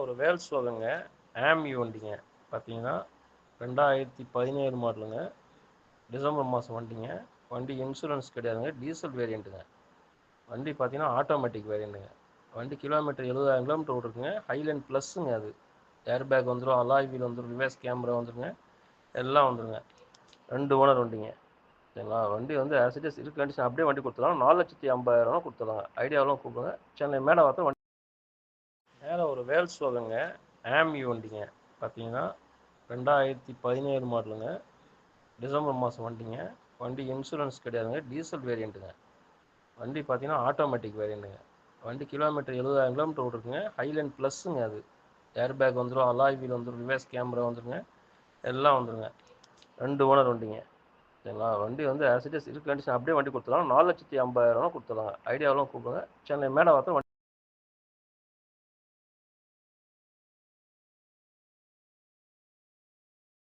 ஒரு வேல்ஸ் வாங்குங்க ஆம்யூ வண்டிங்க பார்த்தீங்கன்னா 2017 மாடலுங்க. டிசம்பர் மாதம் வண்டிங்க. வண்டி இன்சூரன்ஸ் கிடையாதுங்க, டீசல் வேரியண்ட்டுங்க. வண்டி பார்த்தீங்கன்னா ஆட்டோமேட்டிக் வேரியண்ட்டுங்க. வண்டி கிலோமீட்டர் 70,000 கிலோமீட்டர் ஓடிருக்குங்க. ஹைலைன் ப்ளஸ்ஸுங்க. அது ஏர் பேக் வந்துடும், அலாய் வீல் வந்துடும், ரிவர்ஸ் கேமரா வந்துடுங்க, எல்லாம் வந்துடுங்க. 2 ஓனர் வண்டிங்க. சரிங்களா? வண்டி வந்து ஆஸ் இட் இஸ் இருக்கு கண்டிஷன் அப்படியே வண்டி கொடுத்துடலாம். 4,50,000 கொடுத்துடலாங்க. ஐடியாவெலாம் கூப்பிடுங்க. சென்னை மேடவாக்கம் வண்டி. மேலே ஒரு வேல்ஸ் வாங்குங்க ஆம்யூ வண்டிங்க பார்த்தீங்கன்னா 2017 மாடலுங்க. டிசம்பர் மாதம் வண்டிங்க. வண்டி இன்சூரன்ஸ் கிடையாதுங்க, டீசல் வேரியண்ட்டுங்க. வண்டி பார்த்தீங்கன்னா ஆட்டோமேட்டிக் வேரியண்ட்டுங்க. வண்டி கிலோமீட்டர் 70,000 கிலோமீட்டர் ஓடிருக்குங்க. ஹைலைன் ப்ளஸ்ஸுங்க. அது ஏர் பேக் வந்துடும், அலாய் வீல் வந்துடும், ரிவர்ஸ் கேமரா வந்துடுங்க, எல்லாம் வந்துடுங்க. 2 ஓனர் வண்டிங்க. சரிங்களா? வண்டி வந்து ஆஸ் இட் இஸ் இருக்கு கண்டிஷன் அப்படியே வண்டி கொடுத்துடலாம். 4,50,000 கொடுத்துடலாங்க. ஐடியாவெலாம் கூப்பிடுங்க. சென்னை மேடவாக்கம்